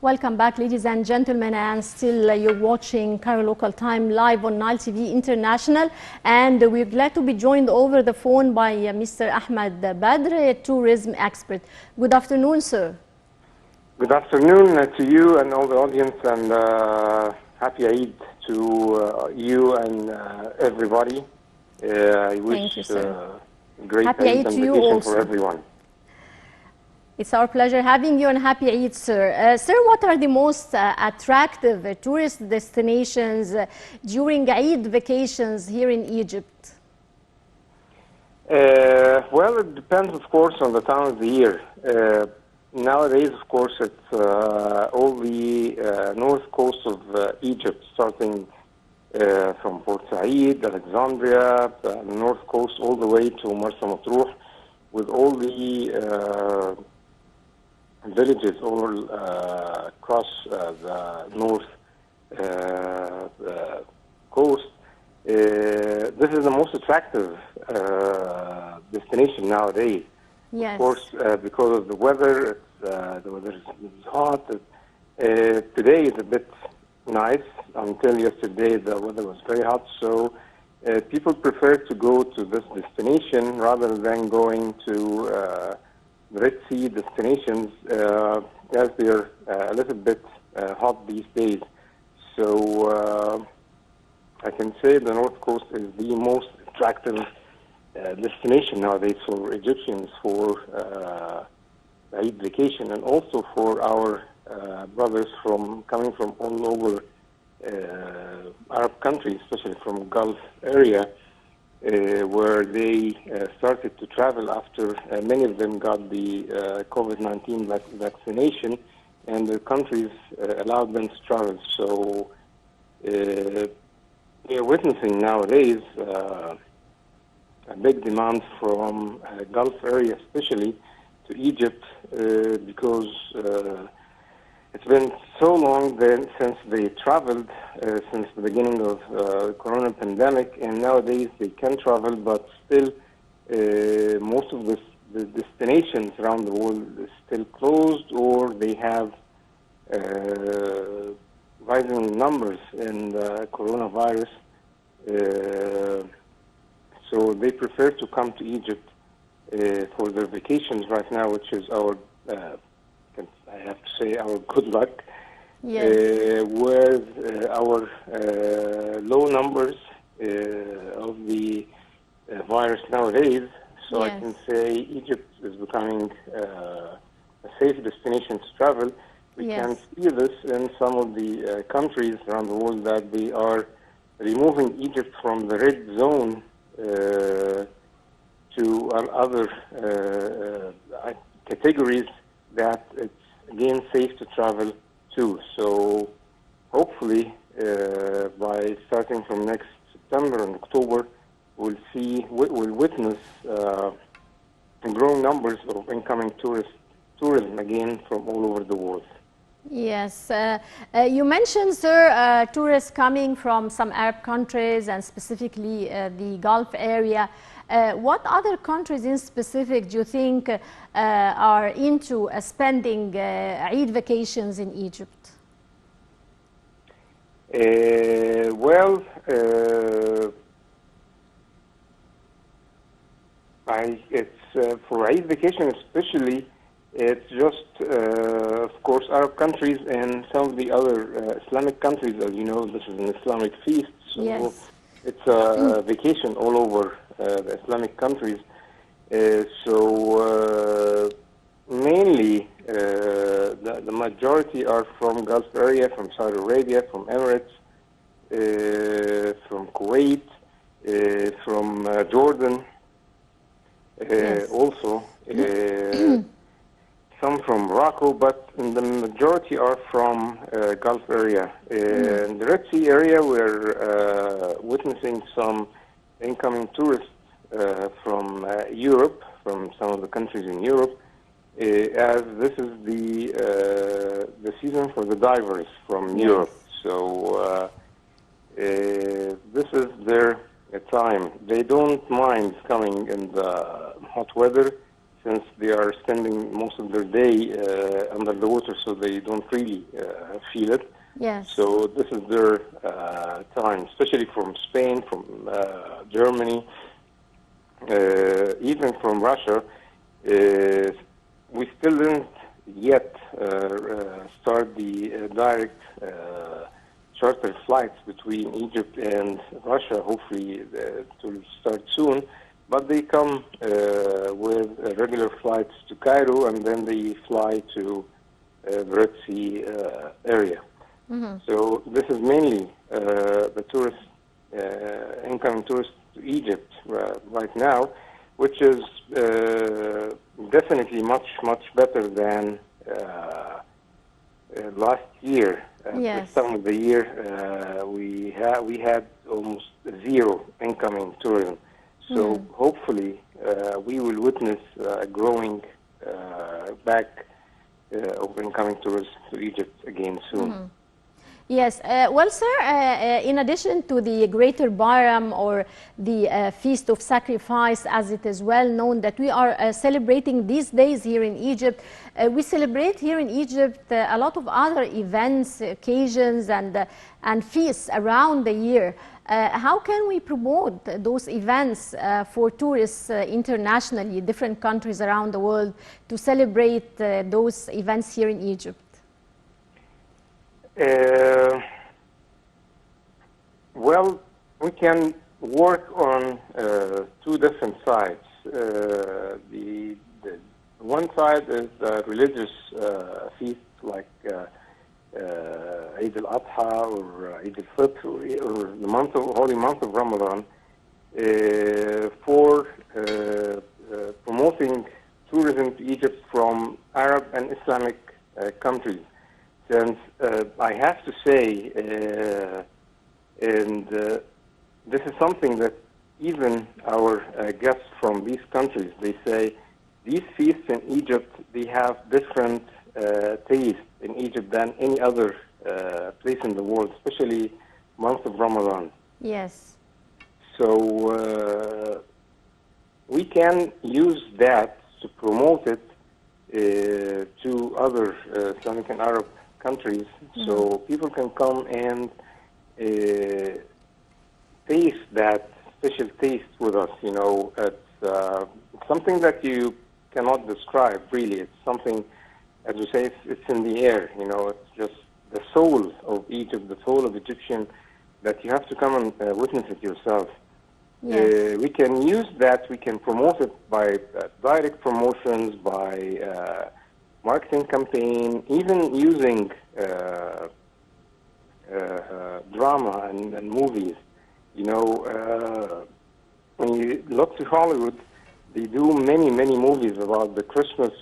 Welcome back, ladies and gentlemen, and still you're watching Cairo Local Time live on Nile TV International, and we're glad to be joined over the phone by Mr. Ahmed Badr, a tourism expert. Good afternoon, sir. Good afternoon to you and all the audience, and happy Eid to you and everybody. I wish Thank you, sir. Great happy Eid to and you vacation also. for everyone. It's our pleasure having you, and happy Eid, sir. Sir, what are the most attractive tourist destinations during Eid vacations here in Egypt? Well, it depends, of course, on the time of the year. Nowadays, of course, it's all the north coast of Egypt, starting from Port Said, Alexandria, the north coast, all the way to Marsa Matruh, with all the villages all across the north coast. This is the most attractive destination nowadays. Yes. Of course, because of the weather, the weather is hot. Today is a bit nice. Until yesterday, the weather was very hot, so people prefer to go to this destination rather than going to Red Sea destinations, as they're a little bit hot these days. So I can say the North Coast is the most attractive destination nowadays for Egyptians for Eid vacation, and also for our brothers coming from all over Arab countries, especially from Gulf area, where they started to travel after many of them got the COVID-19 vaccination, and the countries allowed them to travel. So we are witnessing nowadays a big demand from Gulf area, especially to Egypt, because it's been so long since they traveled, since the beginning of corona pandemic, and nowadays they can travel, but still most of the destinations around the world is still closed, or they have rising numbers in the coronavirus. So they prefer to come to Egypt for their vacations right now, which is our I have to say our good luck. Yes. With our low numbers of the virus nowadays, so Yes. I can say Egypt is becoming a safe destination to travel. We Yes. can see this in some of the countries around the world, that they are removing Egypt from the red zone to other categories that it's again safe to travel to. So hopefully by starting from next September and October, we'll witness growing numbers of incoming tourism again from all over the world. Yes. You mentioned, sir, tourists coming from some Arab countries and specifically the Gulf area. What other countries in specific do you think are into spending Eid vacations in Egypt? Well, it's for Eid vacation especially. It's just, of course, Arab countries and some of the other Islamic countries. As you know, this is an Islamic feast, so Yes. it's a vacation all over the Islamic countries. So mainly, the majority are from Gulf area, from Saudi Arabia, from Emirates, from Kuwait, from Jordan, Yes. also. Some from Morocco, but the majority are from Gulf area. In the Red Sea area, we're witnessing some incoming tourists from Europe, from some of the countries in Europe, as this is the season for the divers from Yes. Europe. So this is their time. They don't mind coming in the hot weather, since they are spending most of their day under the water, so they don't really feel it. Yes. So this is their time, especially from Spain, from Germany, even from Russia. We still didn't yet start the direct charter flights between Egypt and Russia. Hopefully it will start soon. But they come with regular flights to Cairo, and then they fly to the Red Sea area. Mm-hmm. So this is mainly the tourist, incoming tourists to Egypt right now, which is definitely much better than last year. Yes. This time of the year, we had almost zero incoming tourism. So hopefully we will witness a growing back of incoming tourists to Egypt again soon. Mm-hmm. Yes, well, sir, in addition to the Greater Bahram, or the Feast of Sacrifice, as it is well known that we are celebrating these days here in Egypt, we celebrate here in Egypt a lot of other events, occasions, and feasts around the year. How can we promote those events for tourists internationally, different countries around the world, to celebrate those events here in Egypt? Well, we can work on two different sides. The one side is religious feasts like Eid al-Adha or Eid al-Fitr or the holy month of Ramadan, for promoting tourism to Egypt from Arab and Islamic countries. Since I have to say, and this is something that even our guests from these countries, they say, these feasts in Egypt, they have different taste in Egypt than any other place in the world, especially month of Ramadan. Yes. So we can use that to promote it to other Islamic and Arab countries, so people can come and taste that special taste with us. You know, it's something that you cannot describe, really. It's something, as you say, it's in the air. You know, it's just the soul of Egypt, the soul of Egyptian, that you have to come and witness it yourself. Yes. We can use that, we can promote it by direct promotions, by marketing campaign, even using drama and movies. You know, when you look to Hollywood, they do many movies about the Christmas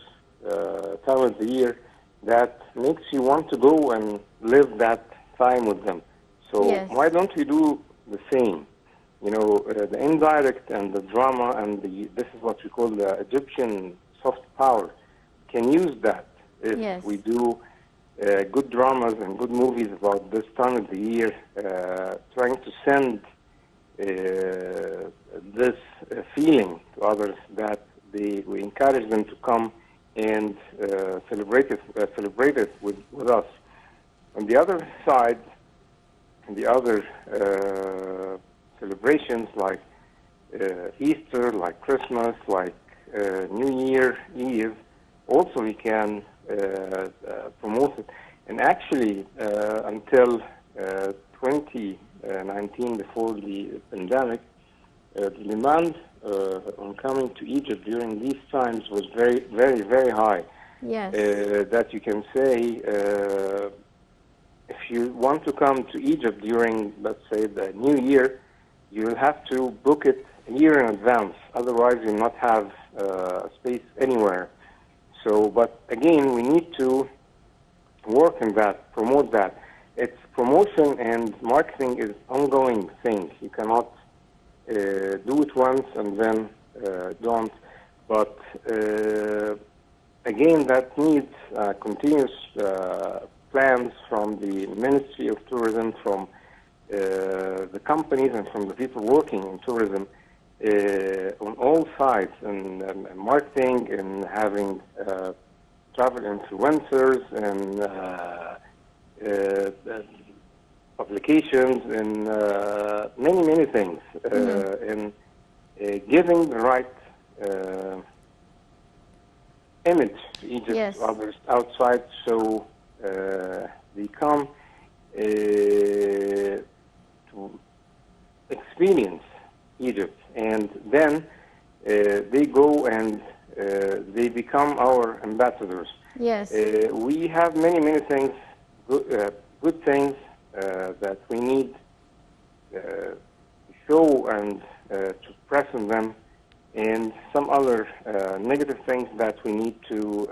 time of the year that makes you want to go and live that time with them. So Yes. why don't we do the same? You know, the indirect and the drama and this is what we call the Egyptian soft power. Can use that if Yes. we do good dramas and good movies about this time of the year, trying to send this feeling to others that we encourage them to come and celebrate it with us. On the other side, the other celebrations like Easter, like Christmas, like New Year Eve, also we can promote it. And actually, until 2019, before the pandemic, the demand on coming to Egypt during these times was very high. Yes. That you can say, if you want to come to Egypt during, let's say, the New Year, you will have to book it a year in advance. Otherwise, you'll not have space anywhere. So, but again, we need to work on that, promote that. It's promotion and marketing is ongoing things. You cannot do it once and then don't. But again, that needs continuous plans from the Ministry of Tourism, from the companies and from the people working in tourism, on all sides, in marketing, in having travel influencers, and publications, and many things, in giving the right image to Egypt, Yes. to others outside, so they come to experience Egypt, and then they go and they become our ambassadors. Yes. We have many things, good things that we need to show and to press on them, and some other negative things that we need to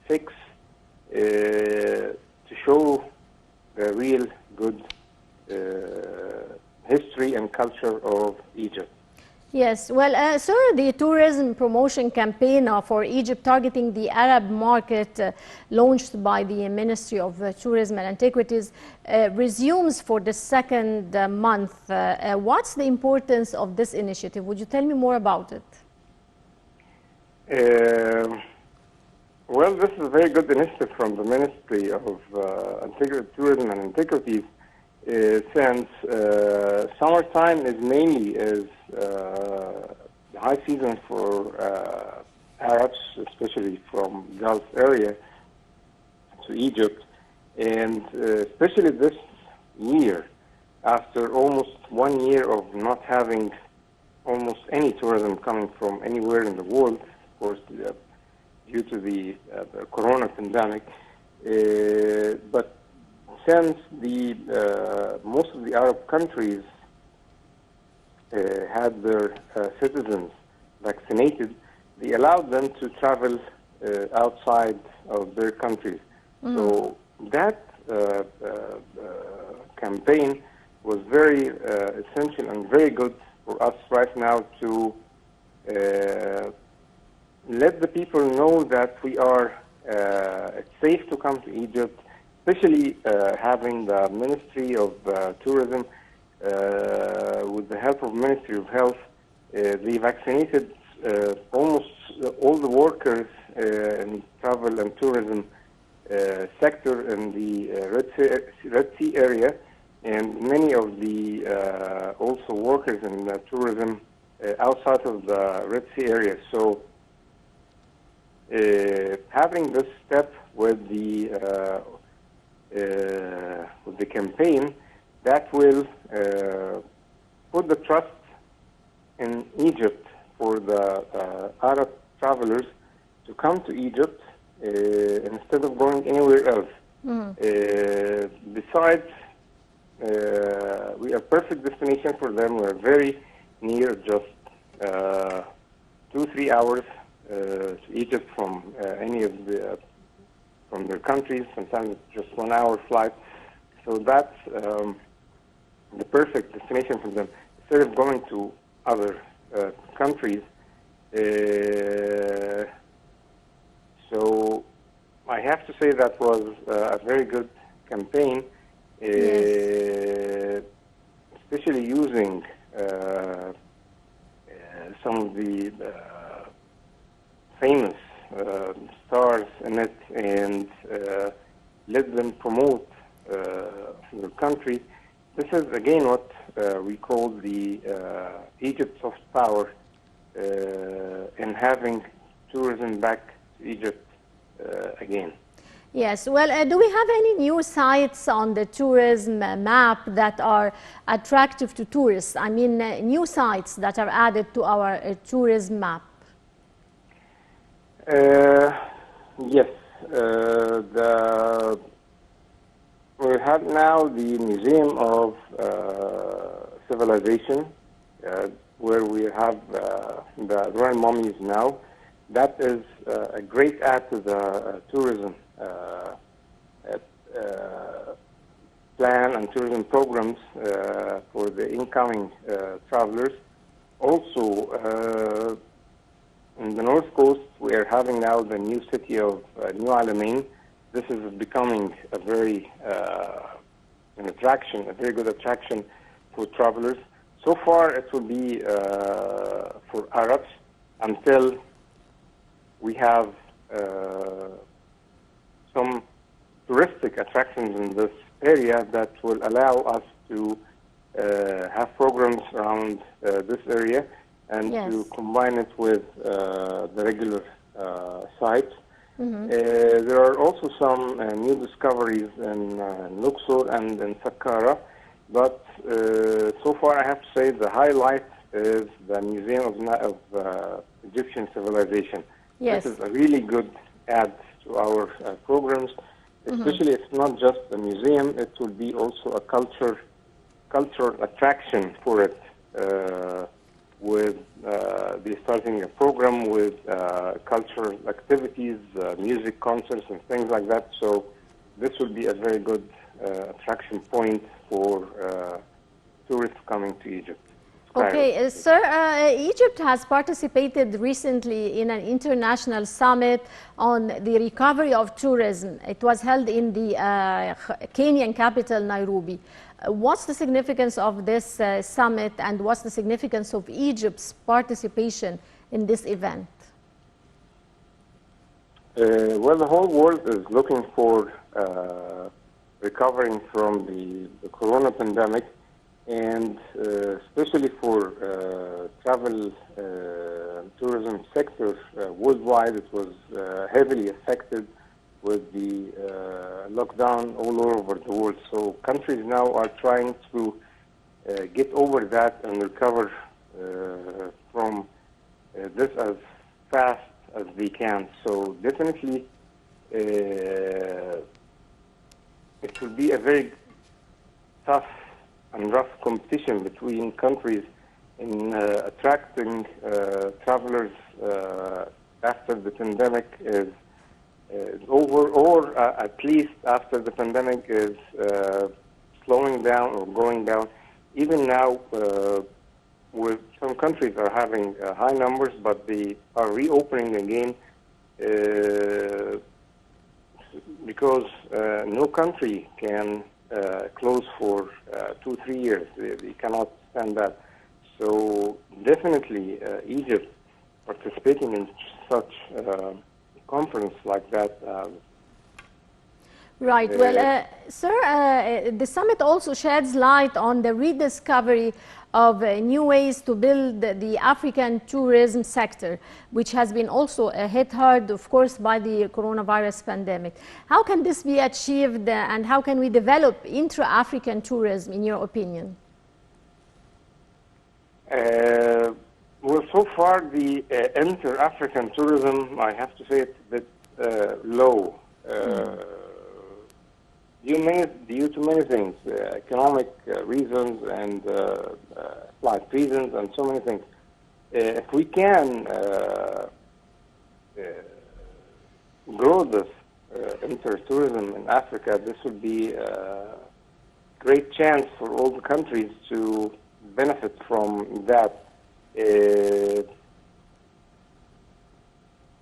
fix to show the real good history and culture of Egypt. Yes, well, sir, the tourism promotion campaign for Egypt targeting the Arab market launched by the Ministry of Tourism and Antiquities resumes for the second month. What's the importance of this initiative? Would you tell me more about it? Well, this is a very good initiative from the Ministry of Tourism and Antiquities, since summertime is mainly the high season for Arabs, especially from Gulf area to Egypt, and especially this year, after almost 1 year of not having almost any tourism coming from anywhere in the world, of course, due to the corona pandemic, but since the most of the Arab countries had their citizens vaccinated, they allowed them to travel outside of their countries. So that campaign was very essential and very good for us right now to let the people know that we are it's safe to come to Egypt, especially having the Ministry of Tourism, with the help of Ministry of Health, they vaccinated almost all the workers in travel and tourism sector in the Red Sea area, and many of the also workers in tourism outside of the Red Sea area. So having this step with the campaign, that will put the trust in Egypt for the Arab travelers to come to Egypt instead of going anywhere else. Besides, we are perfect destination for them. We're very near, just 2-3 hours to Egypt from any of the from their countries. Sometimes it's just 1 hour flight. So that's the perfect destination for them. Instead of going to other countries. So I have to say that was a very good campaign, especially using some of the famous stars in it, and let them promote the country. This is again what we call the Egypt soft power, in having tourism back to Egypt again. Yes, well, do we have any new sites on the tourism map that are attractive to tourists? I mean, new sites that are added to our tourism map? Yes, we have now the Museum of Civilization, where we have the royal mummies now. That is a great add to the tourism plan and tourism programs for the incoming travelers. Also, in the North Coast, we are having now the new city of New Alamein. This is becoming a very an attraction, a very good attraction for travelers. so far, it will be for Arabs until we have some touristic attractions in this area that will allow us to have programs around this area and to combine it with the regular sites. There are also some new discoveries in Luxor and in Saqqara, but so far I have to say the highlight is the Museum of Egyptian Civilization. Yes. This is a really good add to our programs, especially it's not just a museum, it will be also a cultural attraction for it, with the starting a program with cultural activities, music concerts and things like that. So this will be a very good attraction point for tourists coming to Egypt. Okay, sir, Egypt has participated recently in an international summit on the recovery of tourism. It was held in the Kenyan capital, Nairobi. What's the significance of this summit, and what's the significance of Egypt's participation in this event? Well, the whole world is looking for recovering from the corona pandemic, and especially for travel tourism sector worldwide, it was heavily affected with the lockdown all over the world. So countries now are trying to get over that and recover from this as fast as they can. So definitely it will be a very tough and rough competition between countries in attracting travelers after the pandemic is over, or at least after the pandemic is slowing down or going down. Even now, with some countries are having high numbers, but they are reopening again because no country can close for 2-3 years. They cannot stand that. So definitely Egypt participating in such conference like that. Right. Well, sir, the summit also sheds light on the rediscovery of new ways to build the African tourism sector, which has been also hit hard, of course, by the coronavirus pandemic. How can this be achieved, and how can we develop intra-African tourism, in your opinion? Well, so far the inter-African tourism, I have to say it's a bit low. Due to many things, economic reasons and flight reasons and so many things. If we can grow this inter-tourism in Africa, this would be a great chance for all the countries to benefit from that.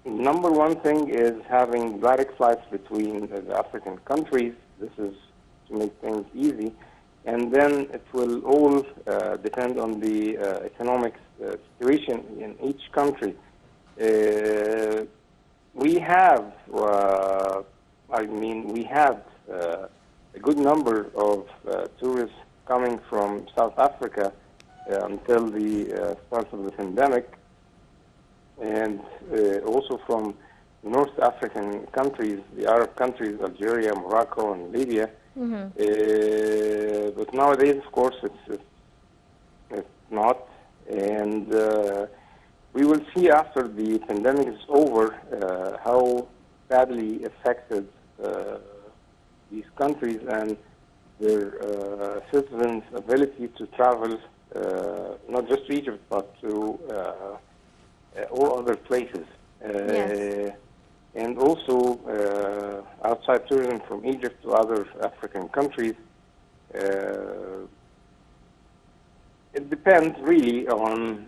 Number one thing is having direct flights between the African countries. This is to make things easy. And then it will all depend on the economic situation in each country. We have, we have a good number of tourists coming from South Africa until the start of the pandemic, and also from North African countries, the Arab countries, Algeria, Morocco, and Libya. But nowadays, of course, it's not. And we will see after the pandemic is over how badly affected these countries and their citizens' ability to travel, not just to Egypt, but to all other places. Yes. And also outside tourism from Egypt to other African countries. It depends really on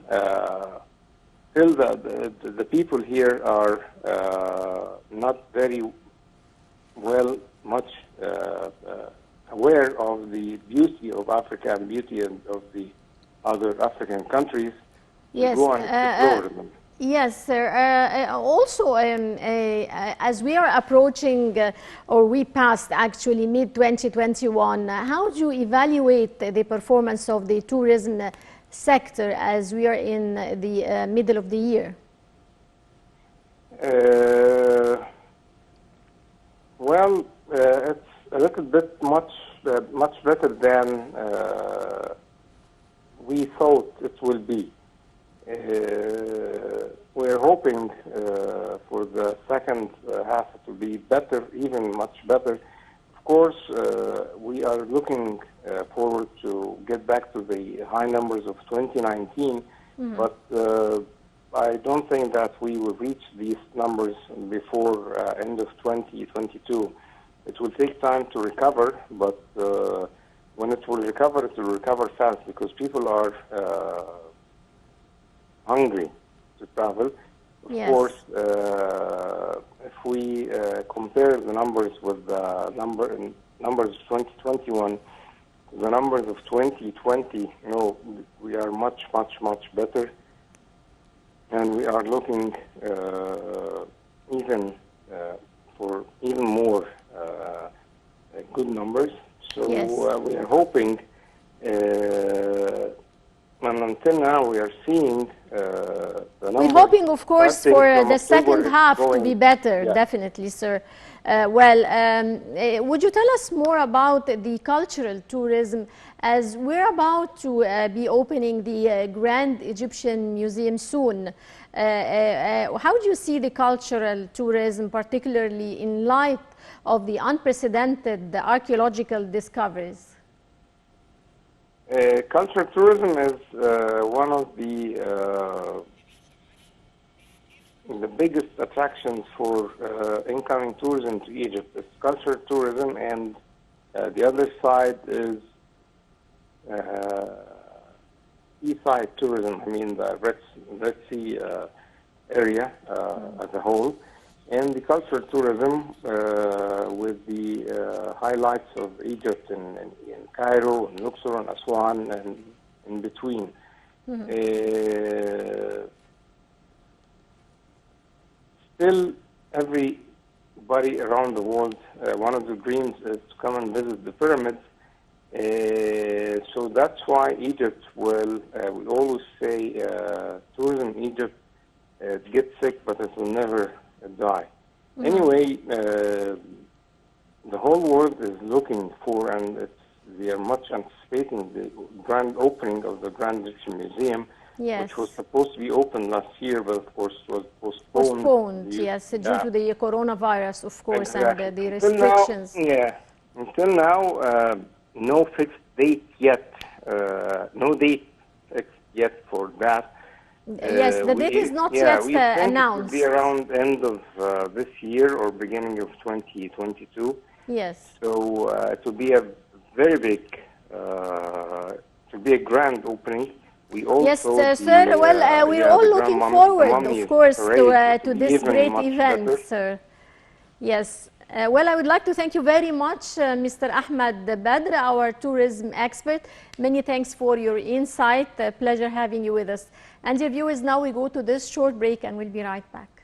still the people here are not very much aware of the beauty of Africa and beauty of the other African countries Yes. to go and explore them. Yes, sir. Also, as we are approaching, or we passed actually mid-2021, how do you evaluate the performance of the tourism sector as we are in the middle of the year? Well, it's a little bit much better than we thought it will be. We're hoping for the second half to be better, even much better. Of course, we are looking forward to get back to the high numbers of 2019, but I don't think that we will reach these numbers before end of 2022. It will take time to recover, but when it will recover fast because people are hungry to travel. Of Yes. course, if we compare the numbers with the numbers of 2021, the numbers of 2020, we are much better, and we are looking even for even more good numbers. So Yes. we are hoping. And until now, we are seeing the numbers. We're hoping, of course, starting for from the October, second it's half to going- be better, yeah. definitely, sir. Would you tell us more about the cultural tourism as we're about to be opening the Grand Egyptian Museum soon? How do you see the cultural tourism, particularly in light of the unprecedented archaeological discoveries? Cultural tourism is one of the biggest attractions for incoming tourism to Egypt. It's cultural tourism, and the other side is seaside tourism. I mean, the Red Sea area as a whole. And the cultural tourism with the highlights of Egypt in Cairo, and Luxor, and Aswan, and in between. Still, everybody around the world, one of the dreams is to come and visit the pyramids. So that's why Egypt will, we always say, tourism in Egypt gets sick, but it will never die. Anyway, the whole world is looking for, and they are much anticipating the grand opening of the Grand Egyptian Museum, Yes. which was supposed to be open last year, but of course was postponed. Yes, due to the coronavirus, of course, Exactly. and the Until restrictions. now, until now, no fixed date yet. No date fixed yet for that. Yes, the date is not yet we think announced. it will be around end of this year or beginning of 2022. Yes. So it will be a very big, it will be a grand opening. We also Yes, sir. Well, we're all looking forward, of course, to this great event, sir. Yes. Well, I would like to thank you very much, Mr. Ahmed Badr, our tourism expert. Many thanks for your insight. Pleasure having you with us. And dear viewers, now we go to this short break and we'll be right back.